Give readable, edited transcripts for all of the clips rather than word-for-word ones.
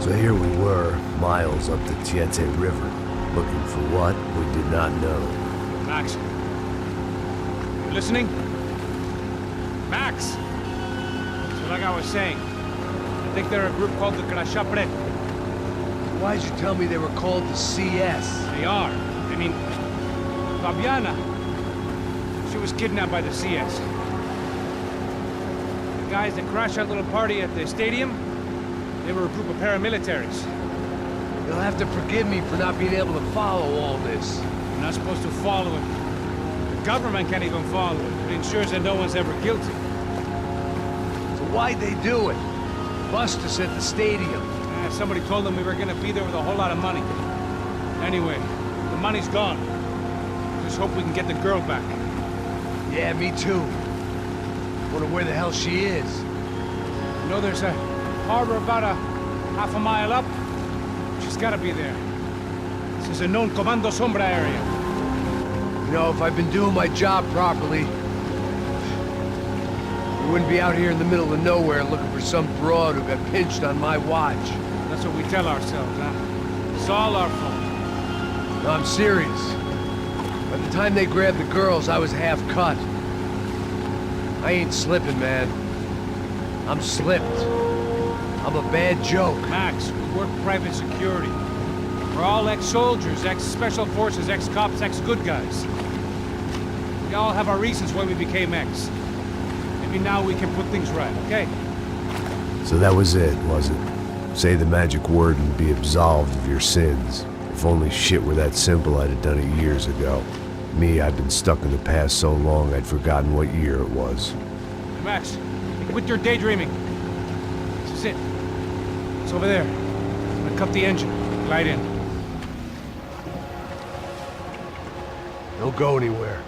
So here we were, miles up the Tiete River, looking for what we did not know. Max. You listening? Max! So like I was saying, I think they're a group called the Grasha. Why'd you tell me they were called the CS? They are. I mean, Fabiana. She was kidnapped by the CS. The guys that crashed that little party at the stadium, they were a group of paramilitaries. You'll have to forgive me for not being able to follow all this. You're not supposed to follow it. The government can't even follow it. It ensures that no one's ever guilty. So why'd they do it? Bust us at the stadium. Somebody told them we were gonna be there with a whole lot of money. Anyway, the money's gone. Just hope we can get the girl back. Yeah, me too. Wonder where the hell she is. You know, there's a harbor about a half a mile up. She's gotta be there. This is a known Comando Sombra area. You know, if I'd been doing my job properly, we wouldn't be out here in the middle of nowhere looking for some broad who got pinched on my watch. That's what we tell ourselves, huh? It's all our fault. No, I'm serious. By the time they grabbed the girls, I was half cut. I ain't slipping, man. I'm slipped. I'm a bad joke. Max, we work private security. We're all ex-soldiers, ex-special forces, ex-cops, ex-good guys. We all have our reasons why we became ex. Maybe now we can put things right, okay? So that was it, was it? Say the magic word and be absolved of your sins. If only shit were that simple, I'd have done it years ago. Me, I've been stuck in the past so long I'd forgotten what year it was. Max, quit your daydreaming. This is it. It's over there. I'm gonna cut the engine. Glide in. Don't go anywhere.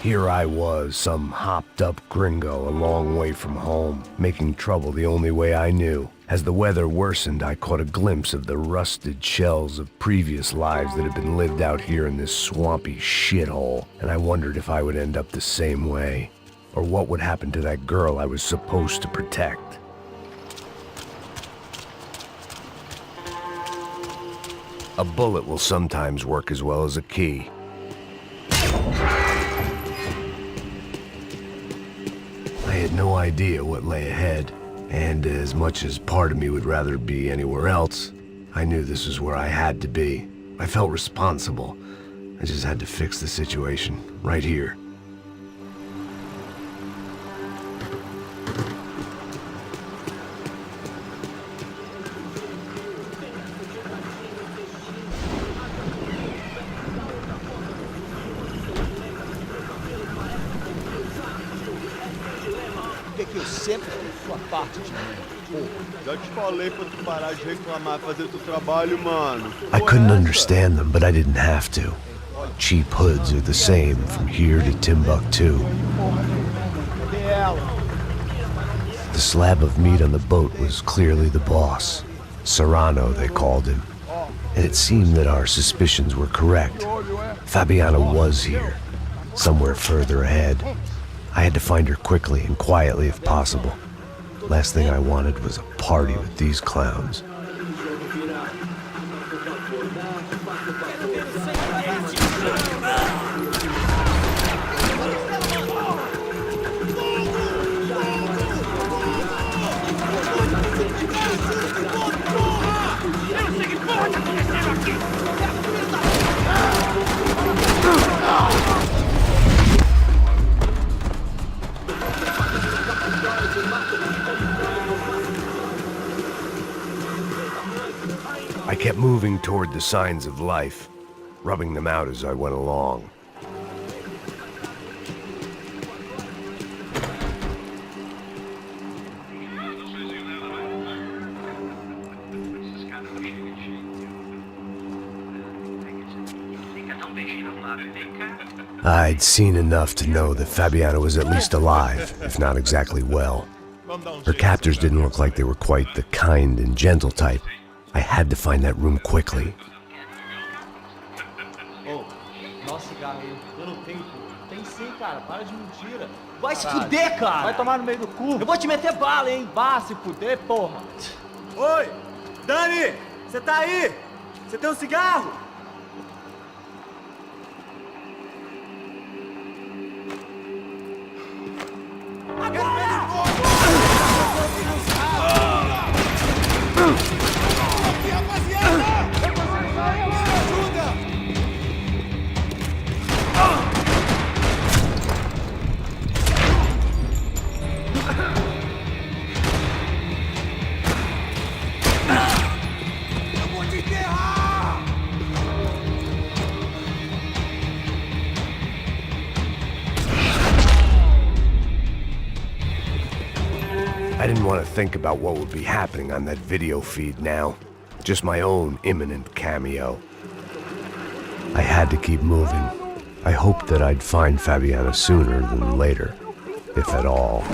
Here I was, some hopped-up gringo a long way from home, making trouble the only way I knew. As the weather worsened, I caught a glimpse of the rusted shells of previous lives that had been lived out here in this swampy shithole, and I wondered if I would end up the same way, or what would happen to that girl I was supposed to protect. A bullet will sometimes work as well as a key. I had no idea what lay ahead, and as much as part of me would rather be anywhere else, I knew this was where I had to be. I felt responsible. I just had to fix the situation, right here. Que eu sempre fiz sua parte de mim. Já te falei pra tu parar de reclamar, fazer teu trabalho, mano. I couldn't understand them, but I didn't have to. Cheap hoods are the same from here to Timbuktu. The slab of meat on the boat was clearly the boss. Serrano, they called him. And it seemed that our suspicions were correct. Fabiana was here, somewhere further ahead. I had to find her quickly and quietly if possible. Last thing I wanted was a party with these clowns. moving toward the signs of life, rubbing them out as I went along. I'd seen enough to know that Fabiana was at least alive, if not exactly well. Her captors didn't look like they were quite the kind and gentle type. I had to find that room quickly. Ô, nossa cigarro aí, eu não tenho, pô. Tem sim, cara, para de mentira. Vai se fuder, cara! Vai tomar no meio do cu. Eu vou te meter bala, hein? Vá se fuder, porra! Oi! Dani! Você tá aí? Você tem um cigarro? I didn't want to think about what would be happening on that video feed now. Just my own imminent cameo. I had to keep moving. I hoped that I'd find Fabiana sooner than later, if at all.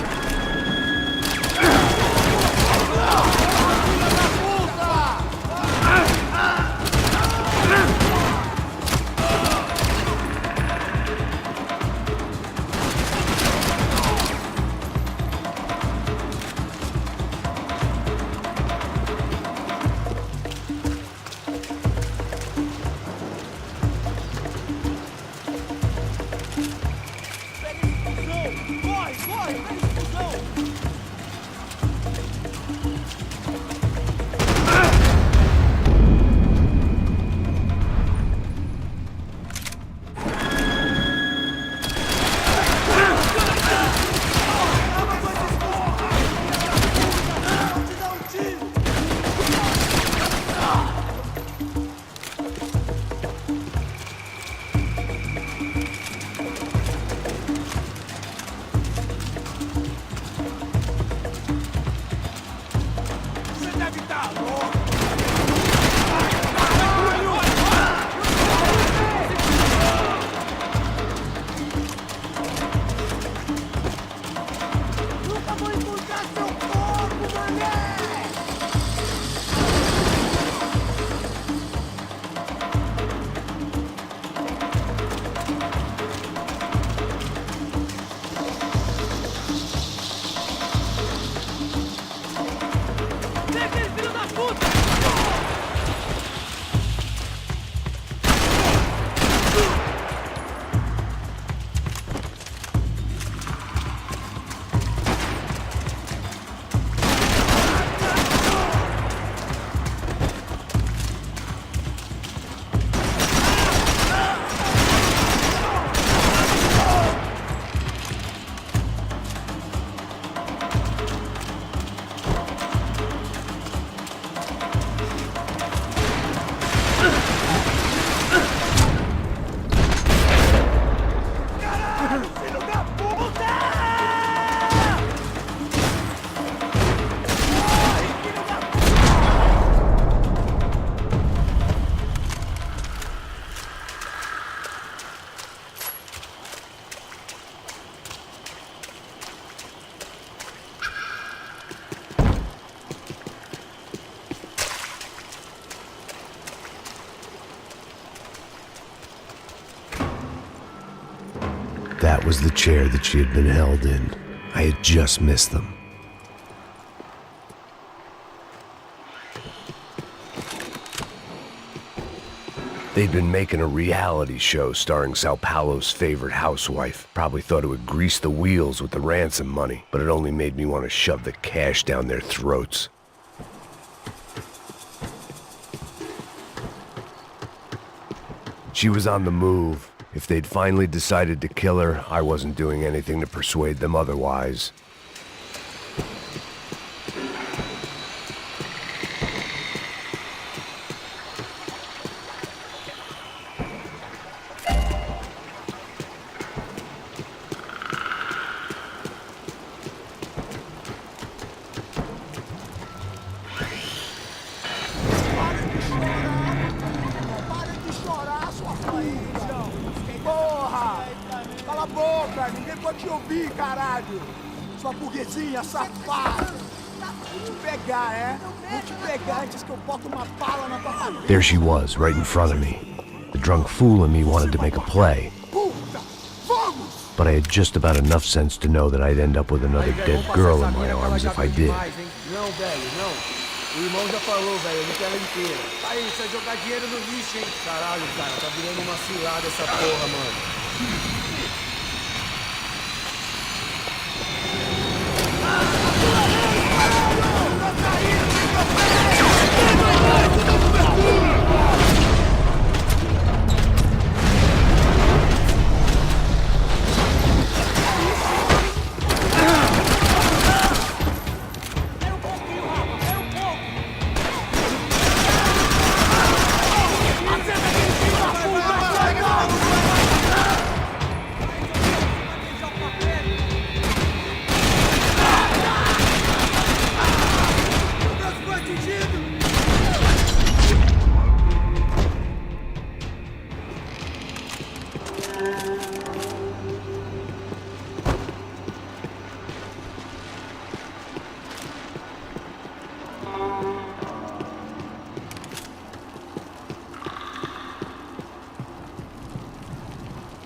That was the chair that she had been held in. I had just missed them. They'd been making a reality show starring Sao Paulo's favorite housewife. Probably thought it would grease the wheels with the ransom money, but it only made me want to shove the cash down their throats. She was on the move. If they'd finally decided to kill her, I wasn't doing anything to persuade them otherwise. a boca! Ninguém pode te ouvir, caralho! Sua burguesinha safada! Vou te pegar, é? Vou te pegar antes que eu boto uma bala na tua cabeça! There she was, right in front of me. The drunk fool in me wanted to make a play. Puta! Vamos! But I had just about enough sense to know that I'd end up with another dead girl in my arms if I did. Não, velho, não. O irmão já falou, velho, eu não quero ela inteira. Aí, isso é jogar dinheiro no lixo, hein? Caralho, cara, tá virando uma cilada essa porra, mano.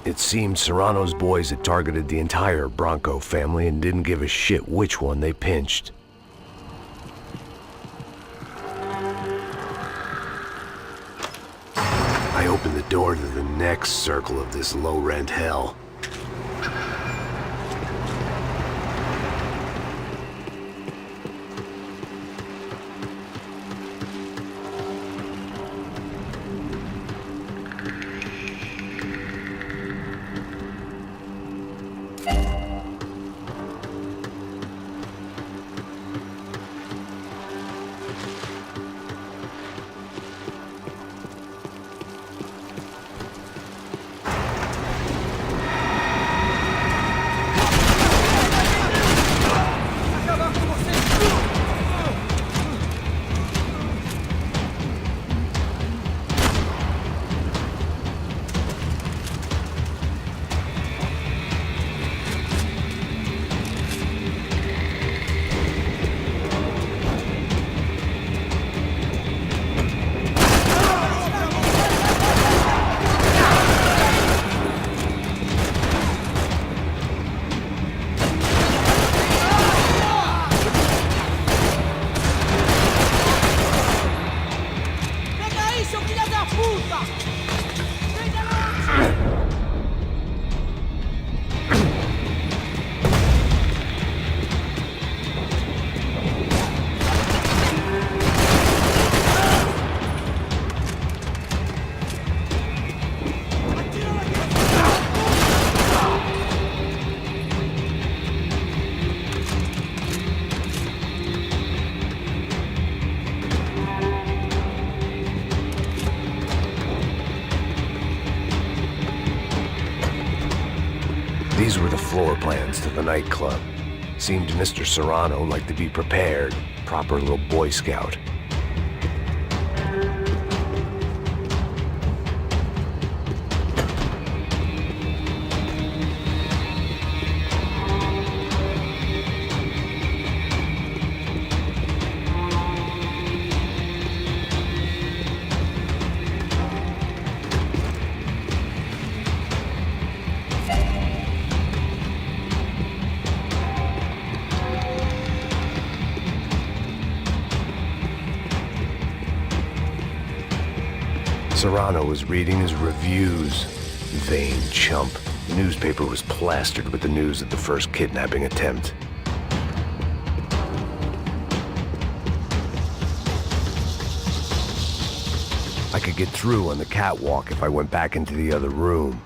It seemed Serrano's boys had targeted the entire Bronco family and didn't give a shit which one they pinched. I opened the door to the next circle of this low-rent hell. These were the floor plans to the nightclub. Seemed to Mr. Serrano like to be prepared, proper little Boy Scout. Serrano was reading his reviews. Vain chump. The newspaper was plastered with the news of the first kidnapping attempt. I could get through on the catwalk if I went back into the other room.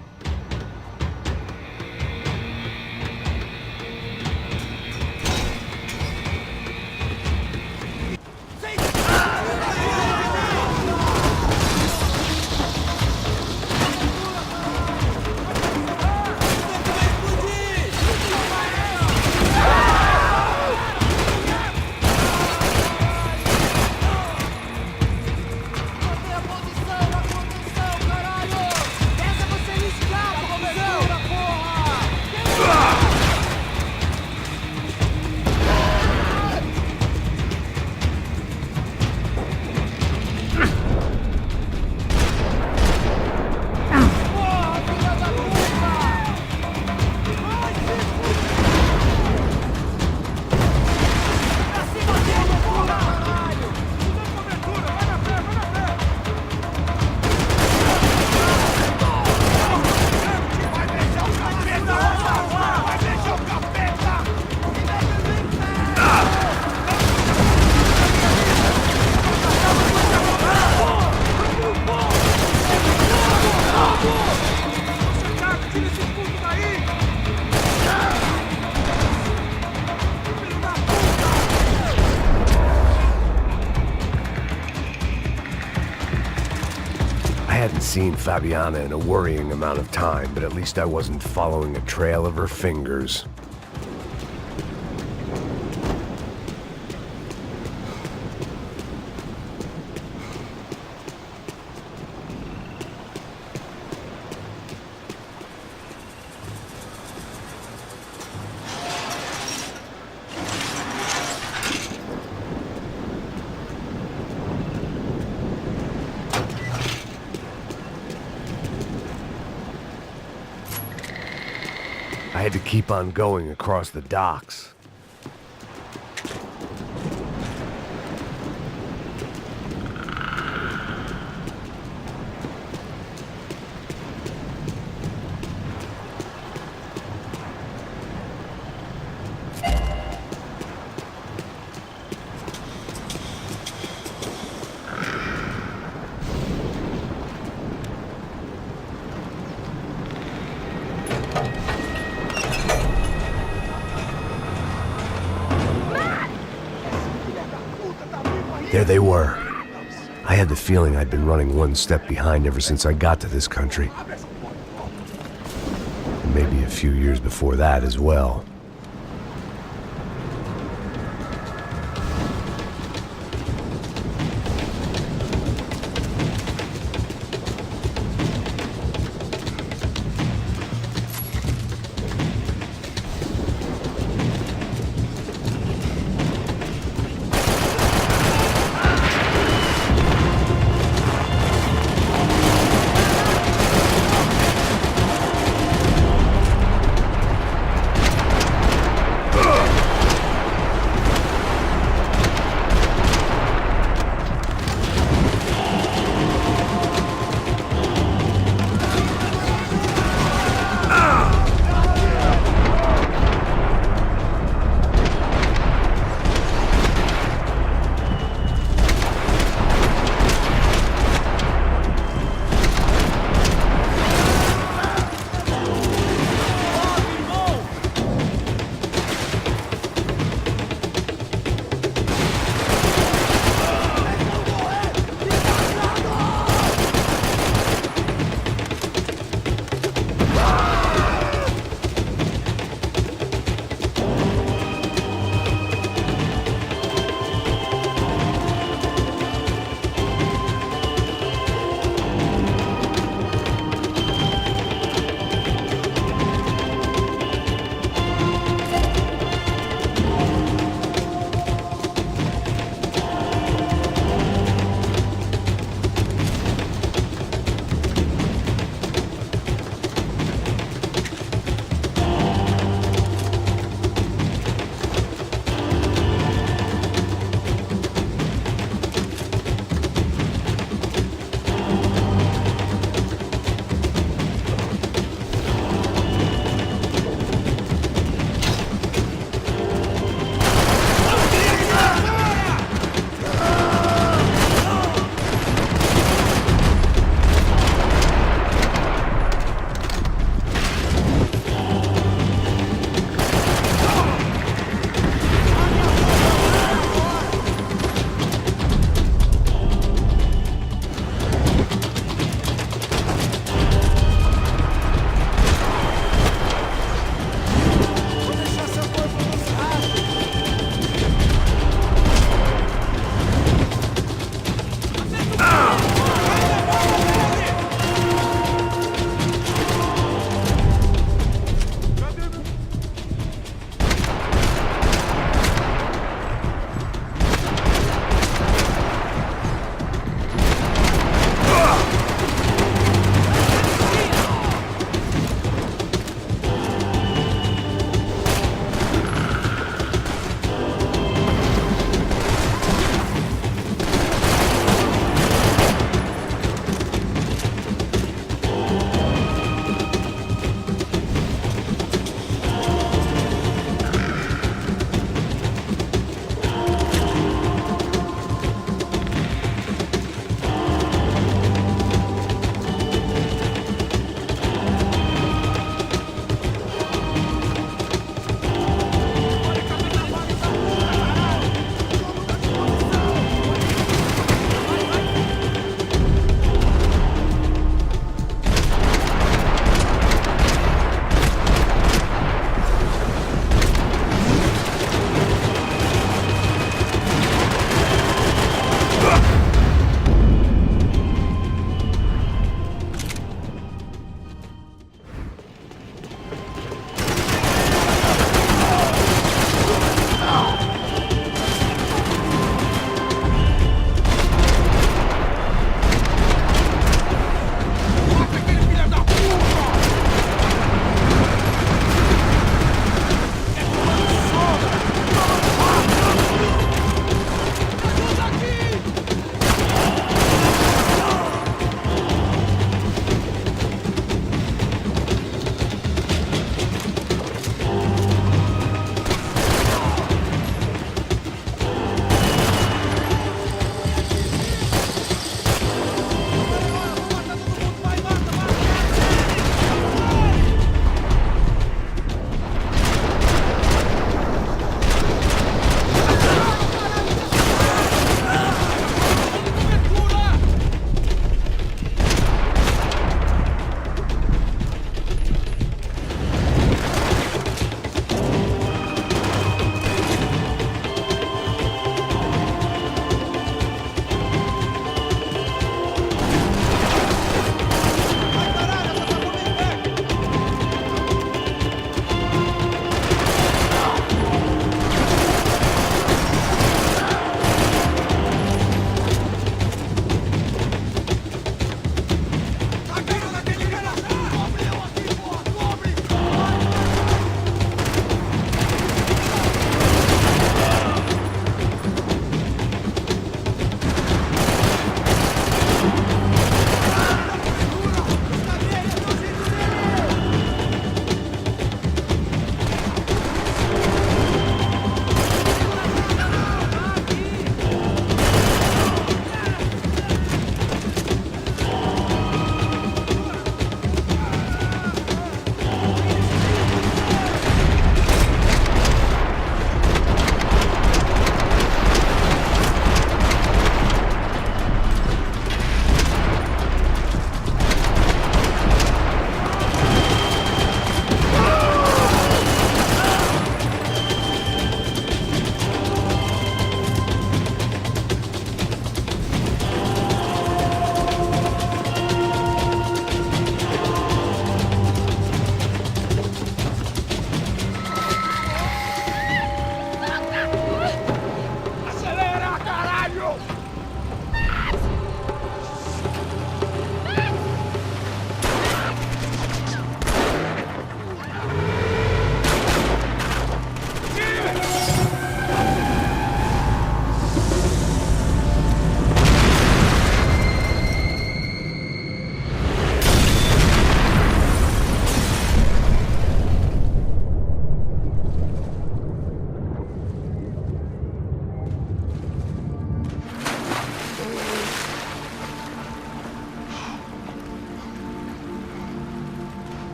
seen Fabiana in a worrying amount of time, but at least I wasn't following a trail of her fingers. I had to keep on going across the docks. There they were. I had the feeling I'd been running one step behind ever since I got to this country. And maybe a few years before that as well.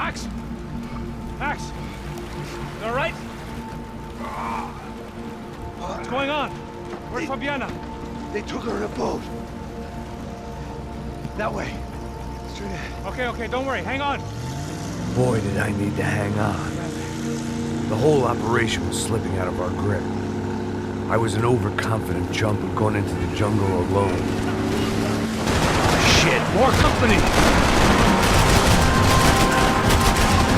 Max! Max! You all right? What's going on? Where's Fabiana? They took her in a boat. That way. Straight ahead. Okay, don't worry. Hang on. Boy, did I need to hang on. The whole operation was slipping out of our grip. I was an overconfident chump who'd gone into the jungle alone. Shit, more company!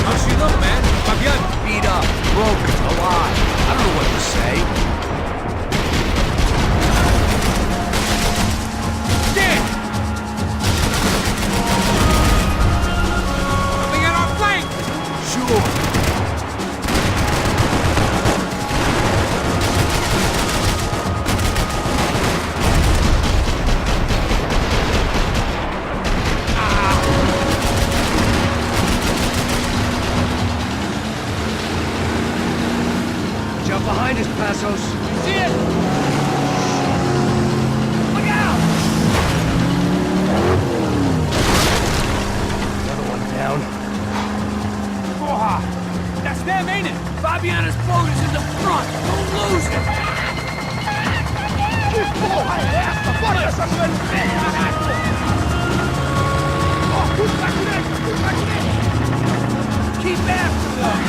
How's she look, man? Fabiana? Beat up, broken, alive. I don't know what to say. Dead! Coming in our flank! Sure. Jump behind us, Passos. See it? Look out! Another one down. Porra! That's them, ain't it? Fabiana's boat is in the front. Don't lose it. Que porra é essa? Bora essa grande feia, caraca! Ó, tudo pra direita, tudo pra direita! Keep after them!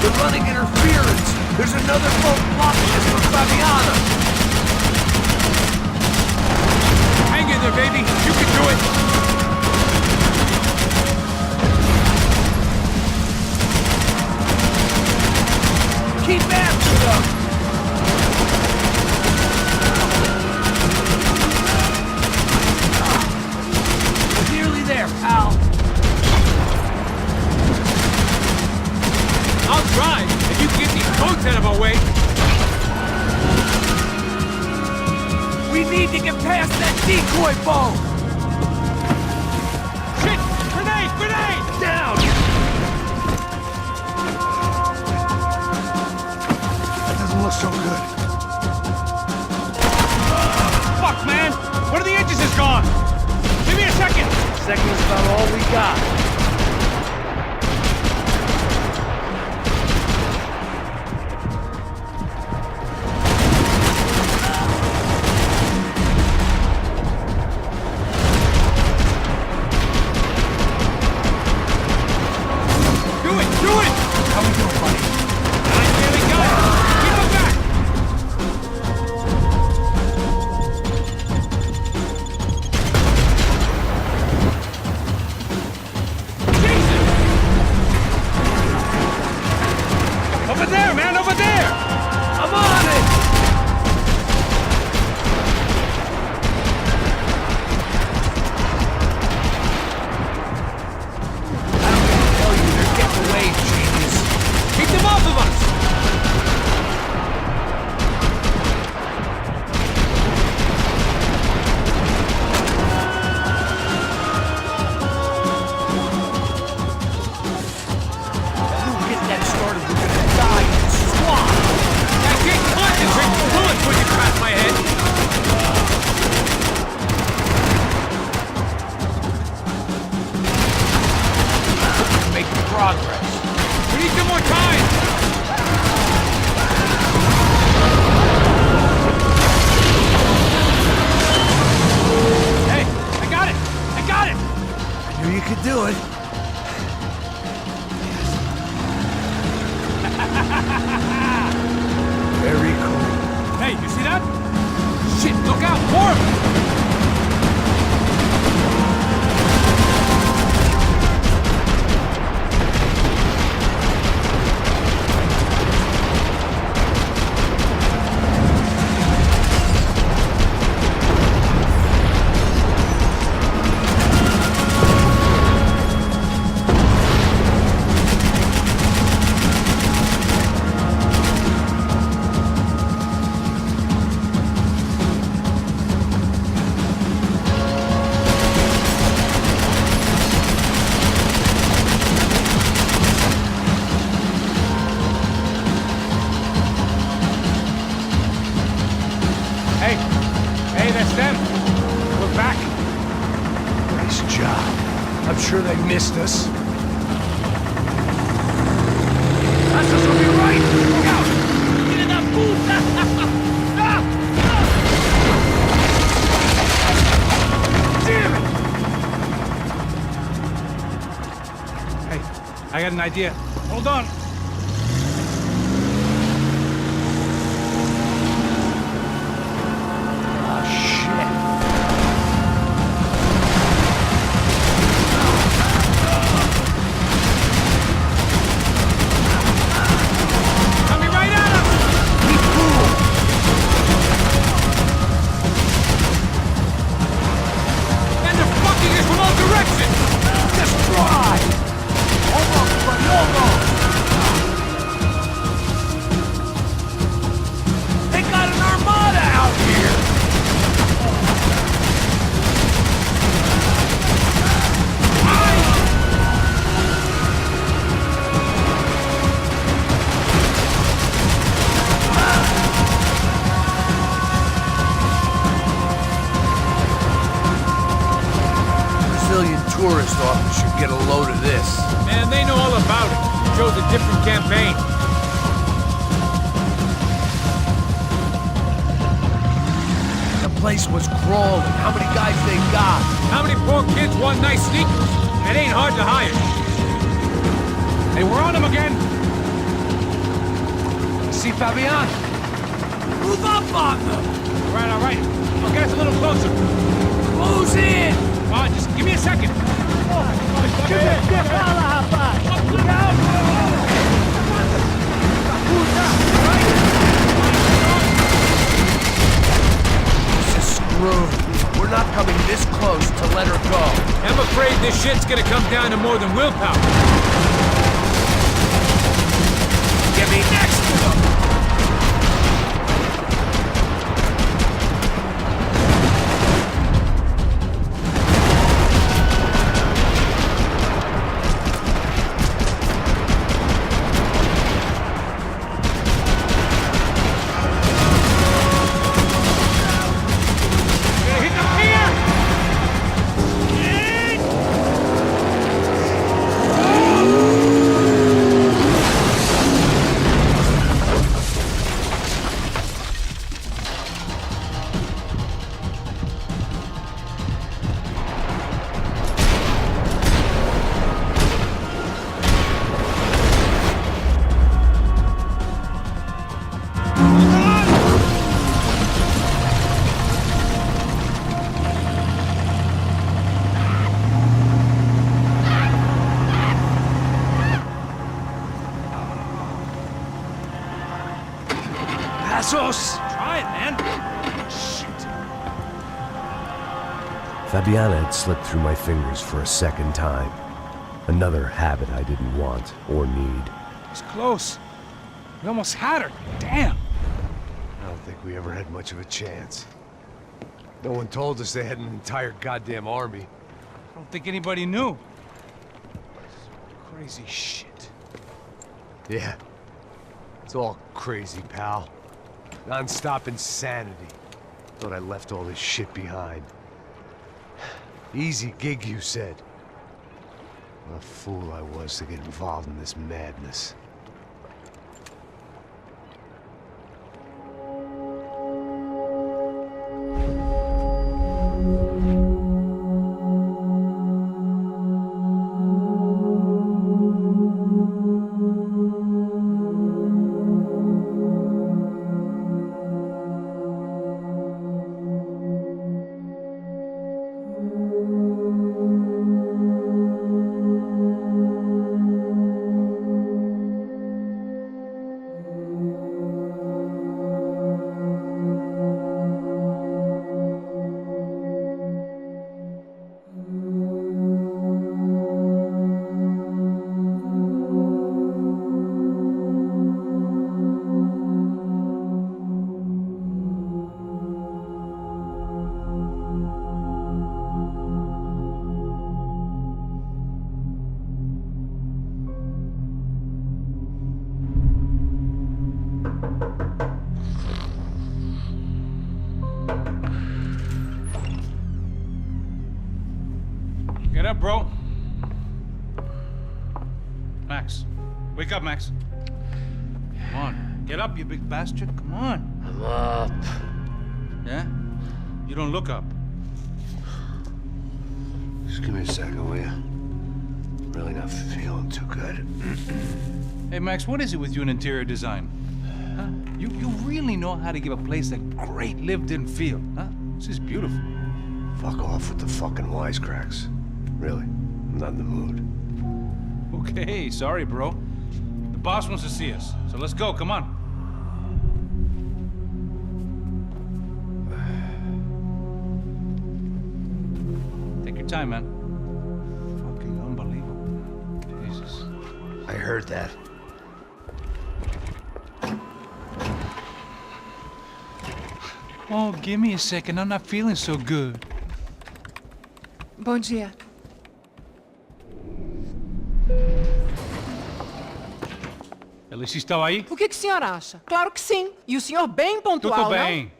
They're running interference. There's another boat blocking us from Fabiana. Hang in there, baby. You can do it. Keep after them. We're nearly there, pal. I'll drive if you can get these boats out of our way. We need to get past that decoy boat. Shit! Grenade! Grenade! Down. That doesn't look so good. Fuck, man! One of the engines is gone! Give me a second! Second's about all we got. sure they missed us? That's us on your right! Look out! Get in that puta! Damn it! Hey, I got an idea. Hold on. Tourist office should get a load of this. Man, they know all about it. Chose a different campaign. The place was crawling. How many guys they got? How many poor kids want nice sneakers? It ain't hard to hire. Hey, we're on them again. See Fabian? Move up on them. All right. I'll get us a little closer. Close in! Come on, just give me a second. This is screwed. We're not coming this close to let her go. I'm afraid this shit's gonna come down to more than willpower. Get me next to them! Try it, man. Shit. Fabiana had slipped through my fingers for a second time. Another habit I didn't want or need. It's close. We almost had her. Damn. I don't think we ever had much of a chance. No one told us they had an entire goddamn army. I don't think anybody knew. Crazy shit. Yeah. It's all crazy, pal. Non-stop insanity. Thought I left all this shit behind. Easy gig, you said. What a fool I was to get involved in this madness. Get up, bro. Max. Wake up, Max. Come on. Get up, you big bastard. Come on. I'm up. Yeah? You don't look up. Just give me a second, will you? Really not feeling too good. Hey, Max, what is it with you and interior design? Huh? You really know how to give a place a great lived-in feel, huh? This is beautiful. Fuck off with the fucking wisecracks. Really, I'm not in the mood. Okay, sorry, bro. The boss wants to see us, so let's go, come on. Take your time, man. Fucking unbelievable. Jesus. I heard that. Oh, give me a second. I'm not feeling so good. Bom dia. Alice estava aí? O que o senhor acha? Claro que sim. E o senhor bem pontual, Tudo bem.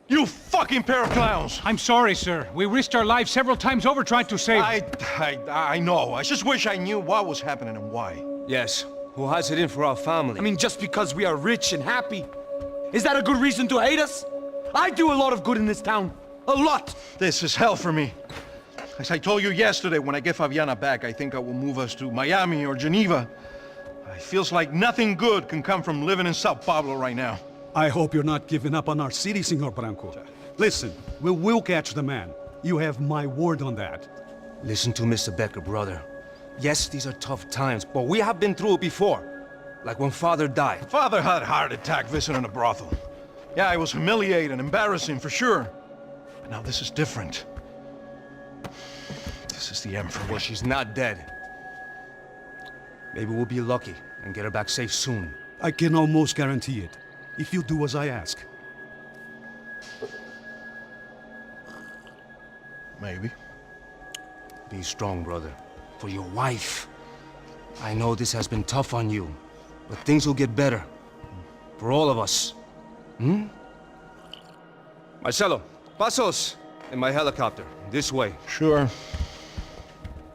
You fucking pair of clowns! I'm sorry, sir. We risked our lives several times over trying to save... I know. I just wish I knew what was happening and why. Yes, who has it in for our family? I mean, just because we are rich and happy, is that a good reason to hate us? I do a lot of good in this town. A lot! This is hell for me. As I told you yesterday, when I get Fabiana back, I think I will move us to Miami or Geneva. It feels like nothing good can come from living in Sao Paulo right now. I hope you're not giving up on our city, Senor Branco. Listen, we will catch the man. You have my word on that. Listen to Mr. Becker, brother. Yes, these are tough times, but we have been through it before. Like when Father died. Father had a heart attack visiting a brothel. Yeah, it was humiliating, embarrassing for sure. But now this is different. This is the end for me. Well, she's not dead. Maybe we'll be lucky and get her back safe soon. I can almost guarantee it, if you do as I ask. Maybe. Be strong, brother. For your wife. I know this has been tough on you, but things will get better. For all of us. Hmm? Marcelo, pasos in my helicopter. This way. Sure.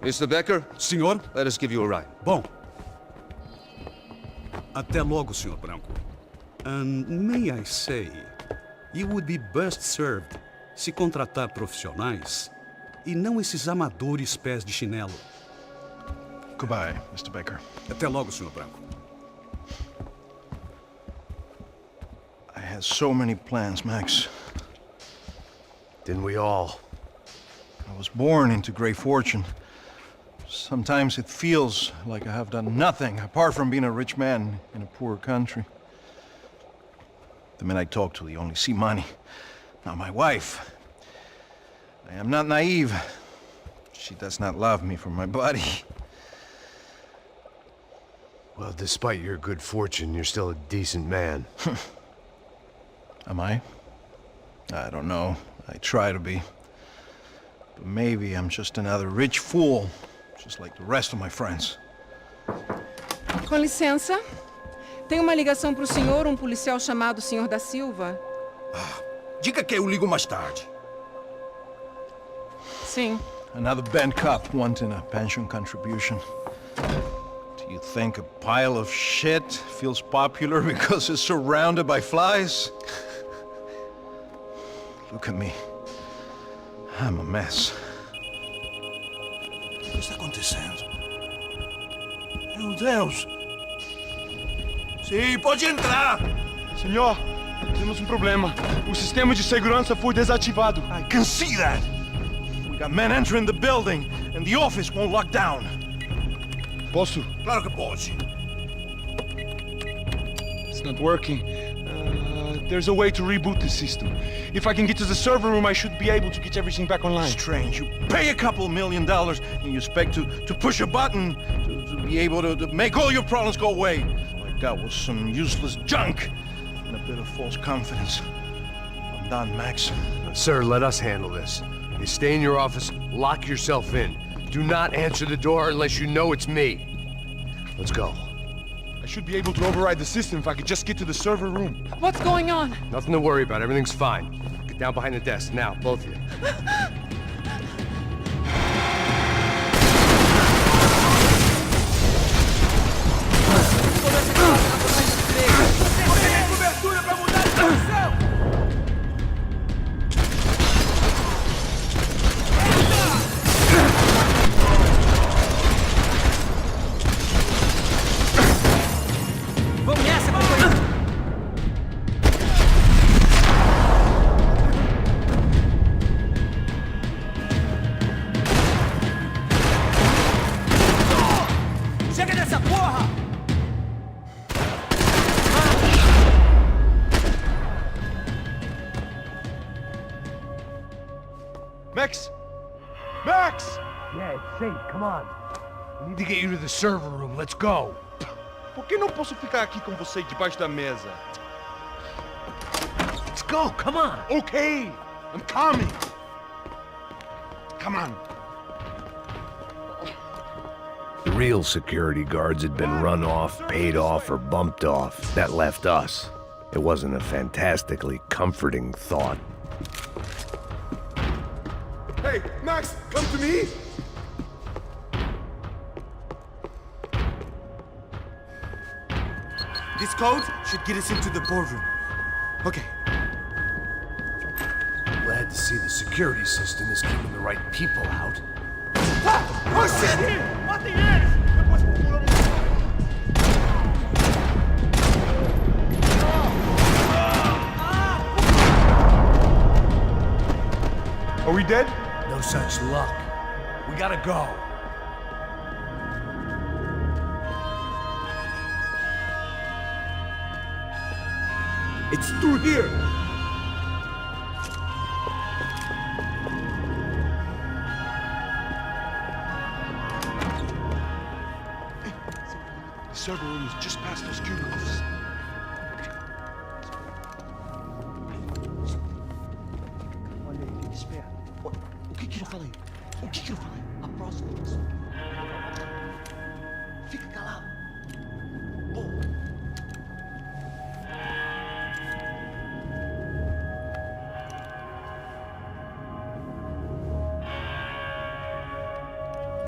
Mr. Becker, Senhor? let us give you a ride. Bom. Até logo, Senhor Branco. And may I say, you would be best served se contratar profissionais e não esses amadores pés de chinelo. Goodbye, Mr. Baker. Até logo, Senhor Branco. I had so many plans, Max. Didn't we all? I was born into great fortune. Sometimes it feels like I have done nothing apart from being a rich man in a poor country. The men I talk to, they only see money. Not my wife. I am not naive. She does not love me for my body. Well, despite your good fortune, you're still a decent man. Am I? I don't know. I try to be. But maybe I'm just another rich fool, just like the rest of my friends. Com licença. Tem uma ligação para o senhor, policial chamado Senhor da Silva. Diga que eu ligo mais tarde. Sim. Another bent cop wanting a pension contribution. Do you think a pile of shit feels popular because it's surrounded by flies? Look at me. I'm a mess. O que está acontecendo? Meu Deus! Sim, pode entrar! Senhor, temos problema. O sistema de segurança foi desativado. I can see that! We got men entering the building, and the office won't lock down. Posso? Claro que pode. It's not working. There's a way to reboot the system. If I can get to the server room, I should be able to get everything back online. Strange. You pay a couple $1 million, and you expect to push a button to be able to make all your problems go away. All I got was some useless junk and a bit of false confidence. I'm done, Max. Sir, let us handle this. You stay in your office, lock yourself in. Do not answer the door unless you know it's me. Let's go. I should be able to override the system if I could just get to the server room. What's going on? Nothing to worry about. Everything's fine. Get down behind the desk now, both of you. safe. Come on. We need to get you to the server room. Let's go. Por que não posso ficar aqui com você debaixo da mesa? Let's go. Come on. Okay, I'm coming. Come on. The real security guards had been run off, paid off, or bumped off. That left us. It wasn't a fantastically comforting thought. Hey, Max, come to me. This code should get us into the boardroom. Okay. Glad to see the security system is keeping the right people out. Oh shit! Matem eles! Depois procuramos. Are we dead? No such luck. We gotta go. It's through here. The server room is just past those cubicles. Olha aí, fica esperto. O que eu falei? O que eu falei? A próxima vez. Fica calado.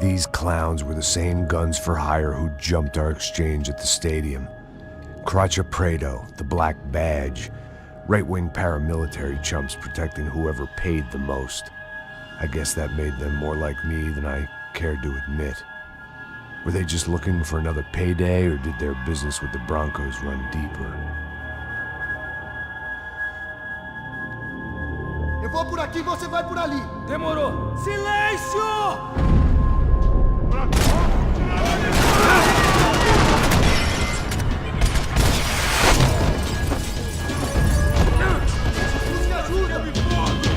These clowns were the same guns for hire who jumped our exchange at the stadium. Cracha Prado, the Black Badge, right-wing paramilitary chumps protecting whoever paid the most. I guess that made them more like me than I cared to admit. Were they just looking for another payday, or did their business with the Broncos run deeper? Eu vou por aqui, você vai por ali. Demorou. Silêncio! Me ajuda, me foda!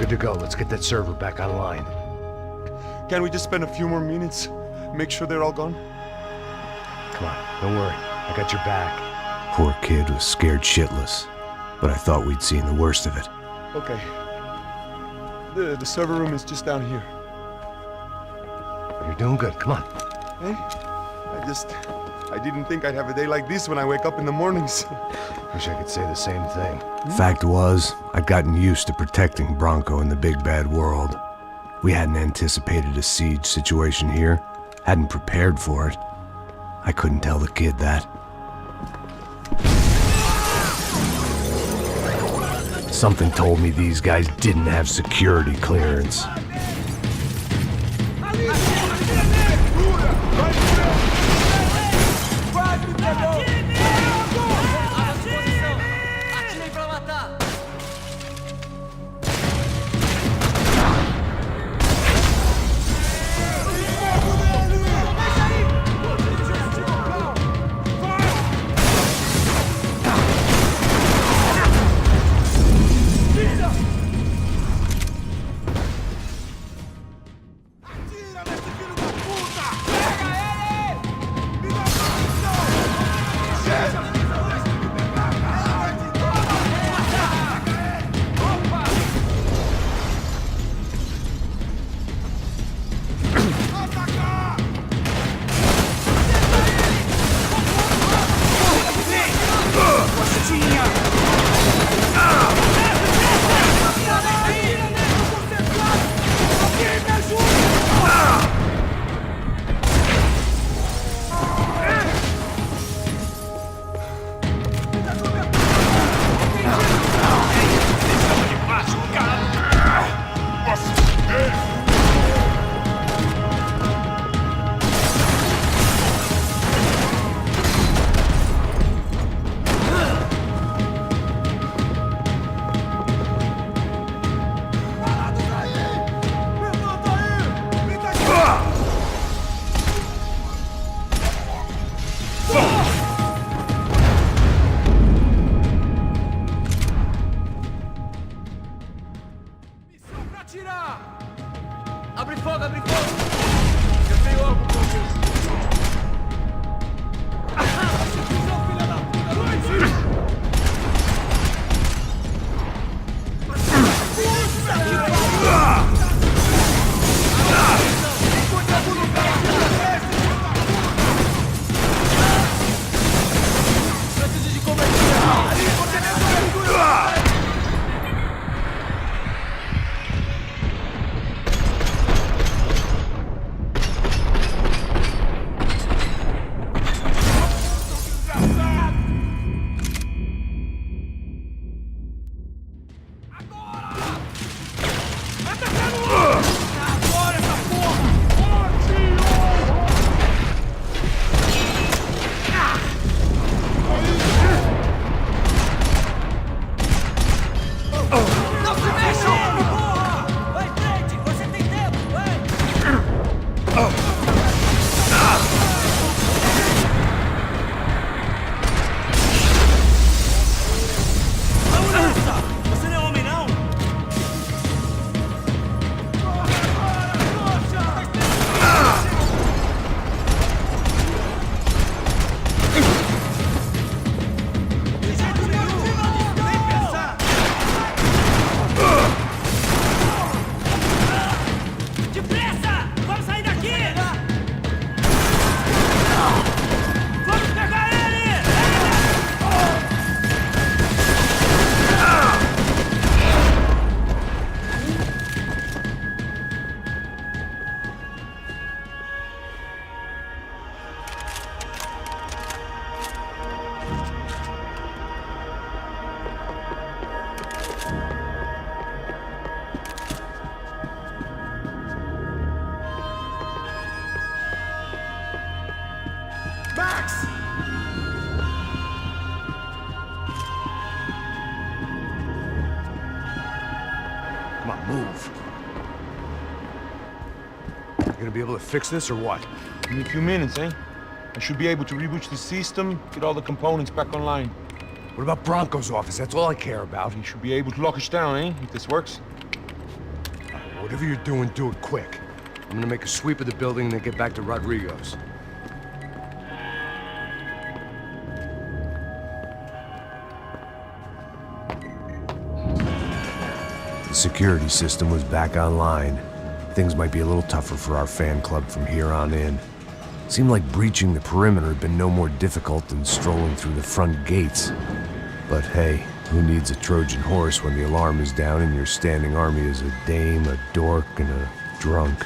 To go. Let's get that server back online. Can we just spend a few more minutes? Make sure they're all gone? Come on, don't worry. I got your back. Poor kid was scared shitless, but I thought we'd seen the worst of it. Okay. The server room is just down here. You're doing good. Come on. Hey, I didn't think I'd have a day like this when I wake up in the mornings. Wish I could say the same thing. Fact was, I'd gotten used to protecting Bronco in the big bad world. We hadn't anticipated a siege situation here, hadn't prepared for it. I couldn't tell the kid that. Something told me these guys didn't have security clearance. gonna be able to fix this or what? Give me a few minutes, eh? I should be able to reboot the system, get all the components back online. What about Bronco's office? That's all I care about. You should be able to lock us down, eh? If this works. Whatever you're doing, do it quick. I'm gonna make a sweep of the building and then get back to Rodrigo's. The security system was back online. Things might be a little tougher for our fan club from here on in. Seemed like breaching the perimeter had been no more difficult than strolling through the front gates. But hey, who needs a Trojan horse when the alarm is down and your standing army is a dame, a dork, and a drunk?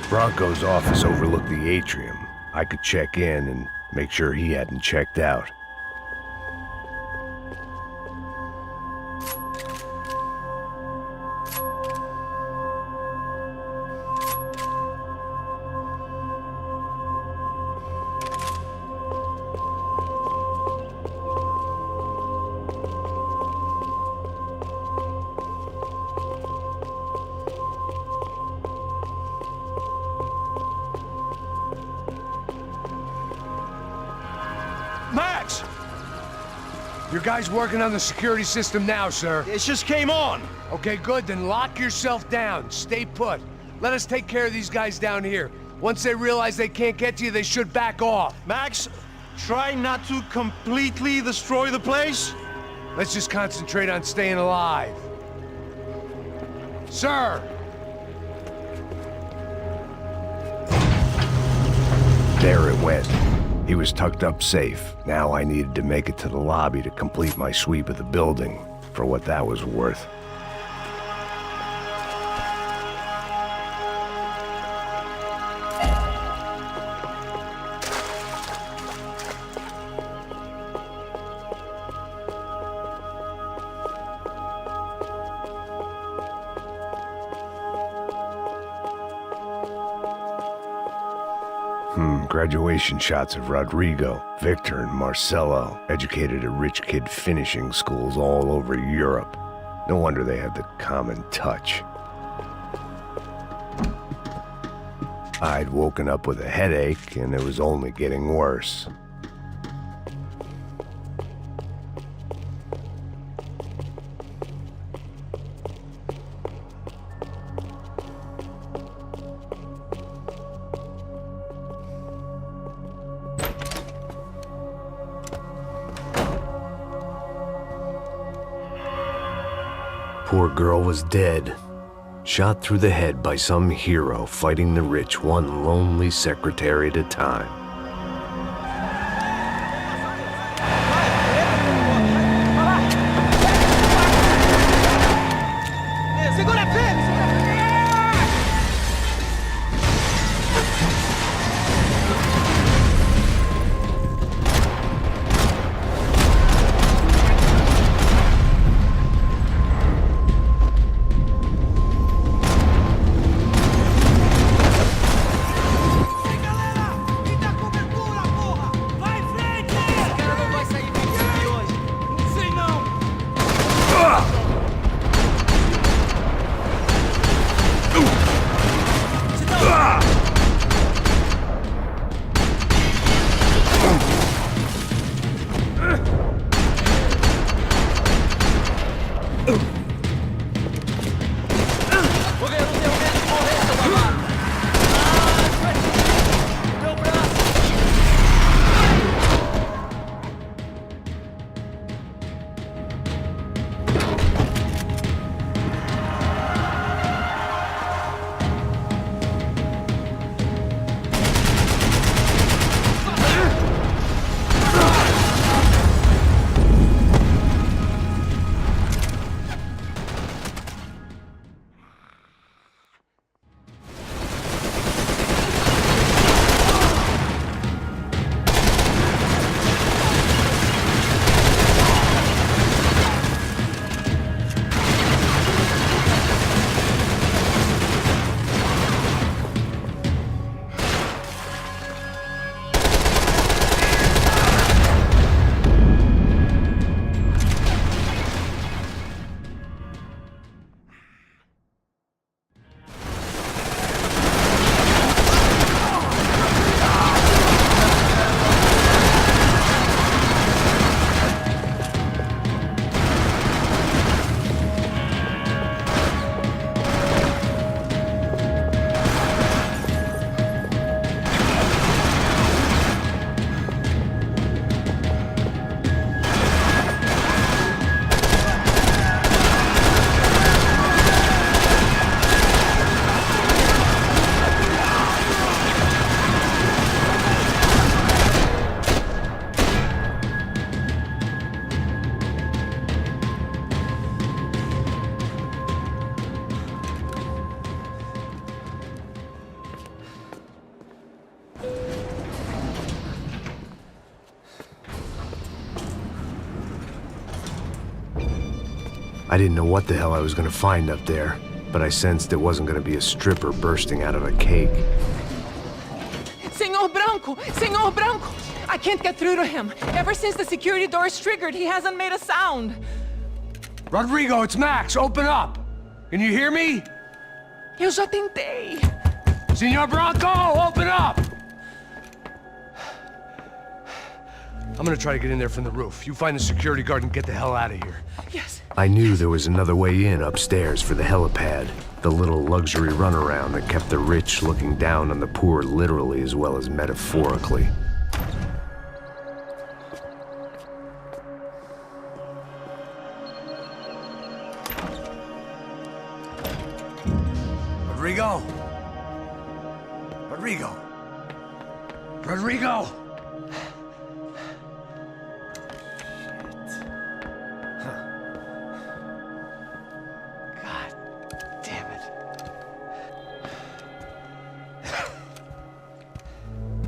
Bronco's office overlooked the atrium. I could check in and make sure he hadn't checked out. Max! Your guys working on the security system now, sir. It just came on! Okay, good, then lock yourself down. Stay put. Let us take care of these guys down here. Once they realize they can't get to you, they should back off. Max, try not to completely destroy the place. Let's just concentrate on staying alive. Sir! There it went. He was tucked up safe. Now I needed to make it to the lobby to complete my sweep of the building, for what that was worth. Graduation shots of Rodrigo, Victor, and Marcelo, educated at rich kid finishing schools all over Europe. No wonder they have the common touch. I'd woken up with a headache, and it was only getting worse. Poor girl was dead, shot through the head by some hero fighting the rich one lonely secretary at a time. I didn't know what the hell I was gonna find up there, but I sensed it wasn't gonna be a stripper bursting out of a cake. Senor Branco! Senor Branco! I can't get through to him. Ever since the security door is triggered, he hasn't made a sound. Rodrigo, it's Max! Open up! Can you hear me? Eu já tentei. Senor Branco, open up! I'm gonna try to get in there from the roof. You find the security guard and get the hell out of here. Yes. I knew there was another way in upstairs for the helipad. The little luxury runaround that kept the rich looking down on the poor literally as well as metaphorically. Rodrigo! Rodrigo! Rodrigo!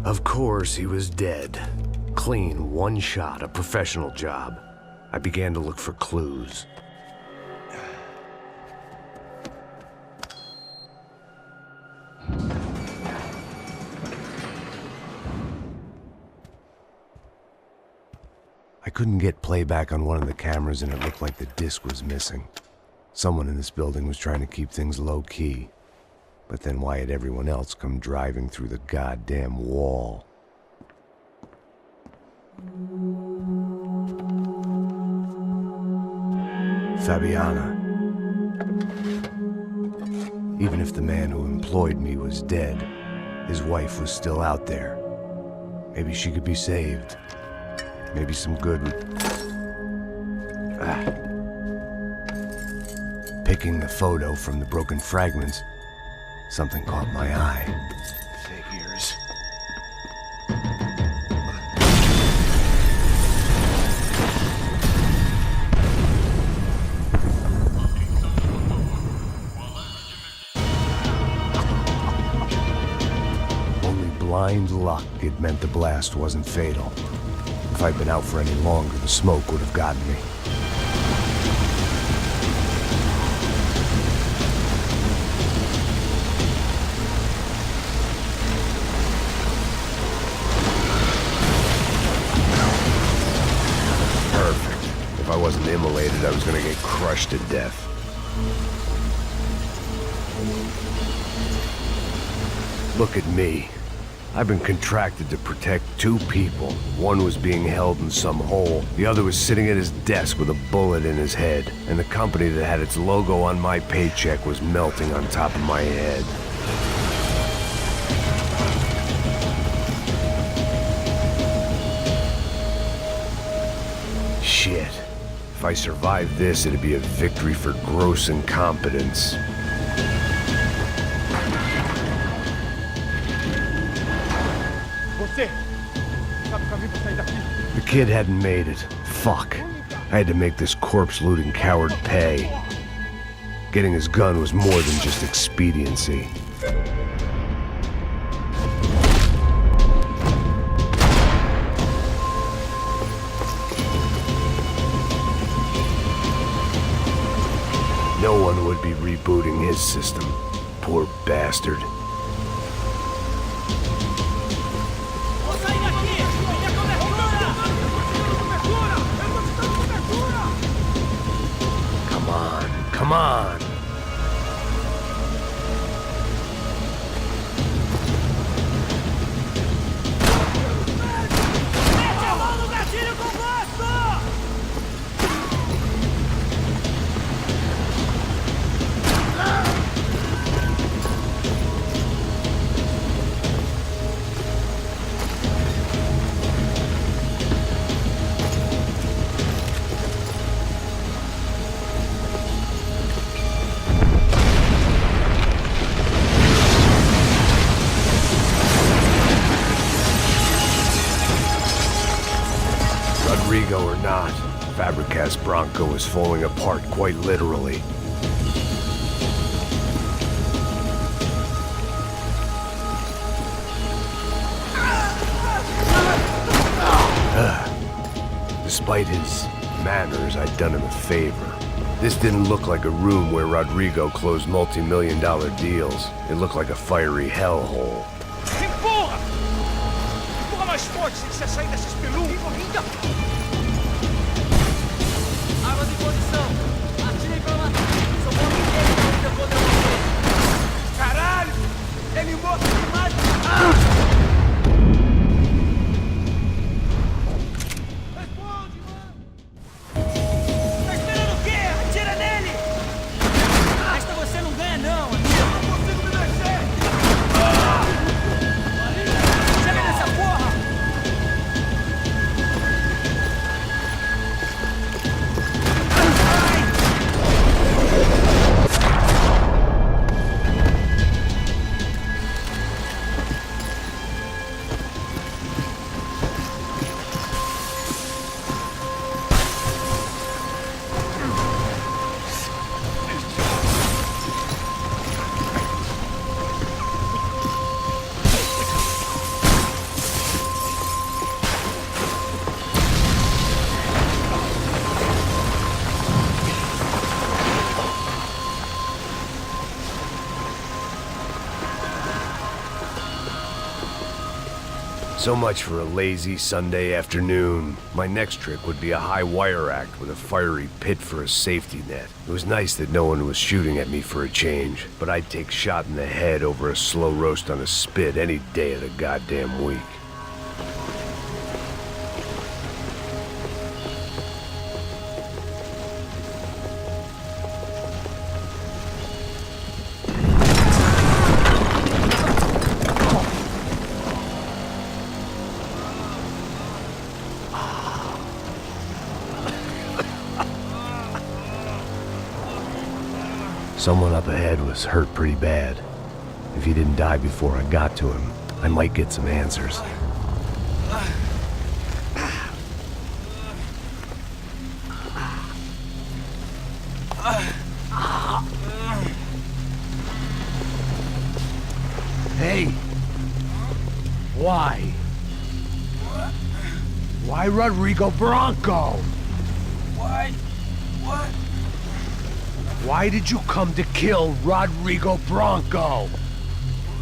Of course, he was dead. Clean, one shot, a professional job. I began to look for clues. I couldn't get playback on one of the cameras and it looked like the disc was missing. Someone in this building was trying to keep things low-key. But then why had everyone else come driving through the goddamn wall? Fabiana. Even if the man who employed me was dead, his wife was still out there. Maybe she could be saved. Maybe some good would... Picking the photo from the broken fragments, something caught my eye. Figures. Only blind luck it meant the blast wasn't fatal. If I'd been out for any longer, the smoke would have gotten me. If I wasn't immolated, I was gonna get crushed to death. Look at me. I've been contracted to protect two people. One was being held in some hole. The other was sitting at his desk with a bullet in his head. And the company that had its logo on my paycheck was melting on top of my head. Shit. If I survived this, it'd be a victory for gross incompetence. The kid hadn't made it. Fuck. I had to make this corpse-looting coward pay. Getting his gun was more than just expediency. No one would be rebooting his system. Poor bastard. Come on, come on! Rodrigo or not, Fabricas Bronco is falling apart quite literally. Despite his manners, I'd done him a favor. This didn't look like a room where Rodrigo closed multi-million-dollar deals. It looked like a fiery hellhole. Empurra! Empurra mais forte se quiser sair dessa espelunca! Armas em posição! Atirem pela matriz! Só vou ninguém eu vou você! Caralho! Ele morto demais! Responde, mano! Tá esperando o quê? Atira nele! Esta você não ganha, não, amigo! Eu não consigo me mexer! Chega nessa porra! So much for a lazy Sunday afternoon. My next trick would be a high wire act with a fiery pit for a safety net. It was nice that no one was shooting at me for a change, but I'd take shot in the head over a slow roast on a spit any day of the goddamn week. Someone up ahead was hurt pretty bad. If he didn't die before I got to him, I might get some answers. Hey! Why? Why Rodrigo Bronco? Why? What? Why did you come to kill Rodrigo Bronco?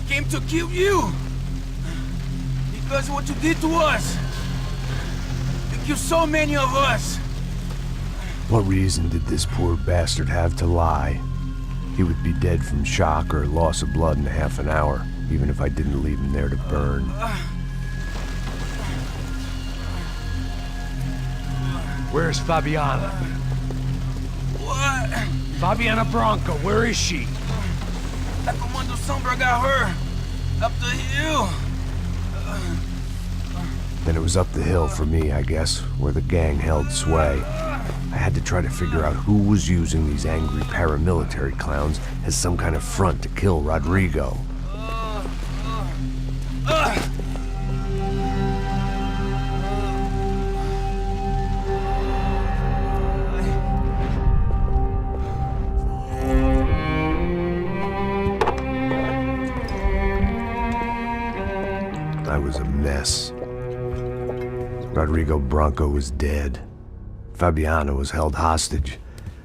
Came to kill you! Because of what you did to us! You killed so many of us! What reason did this poor bastard have to lie? He would be dead from shock or loss of blood in half an hour, even if I didn't leave him there to burn. Where's Fabiana? What? Fabiana Bronco, where is she? That Comando Sombra got her! Up the hill! Then it was up the hill for me, I guess, where the gang held sway. I had to try to figure out who was using these angry paramilitary clowns as some kind of front to kill Rodrigo. I was a mess. Rodrigo Bronco was dead. Fabiana was held hostage.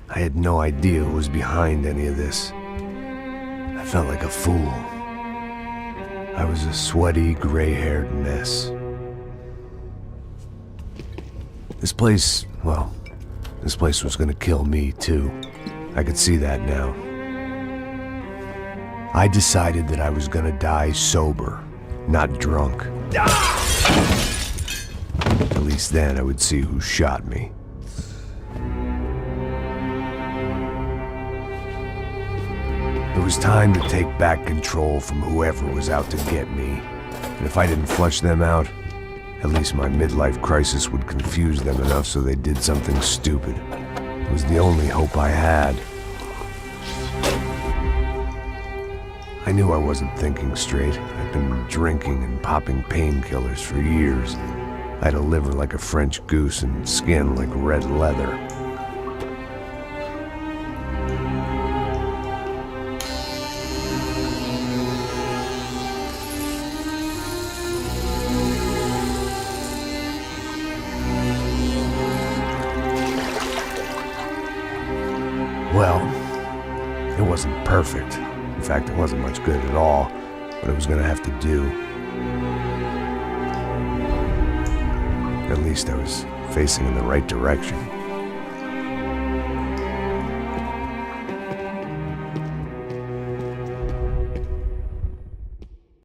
I had no idea who was behind any of this. I felt like a fool. I was a sweaty, gray-haired mess. This place was gonna kill me too. I could see that now. I decided that I was gonna die sober, not drunk. At least then I would see who shot me. It was time to take back control from whoever was out to get me. And if I didn't flush them out, at least my midlife crisis would confuse them enough so they did something stupid. It was the only hope I had. I knew I wasn't thinking straight. I'd been drinking and popping painkillers for years. I had a liver like a French goose and skin like red leather. Well, it wasn't perfect. In fact, it wasn't much good at all, but it was gonna have to do. At least I was facing in the right direction.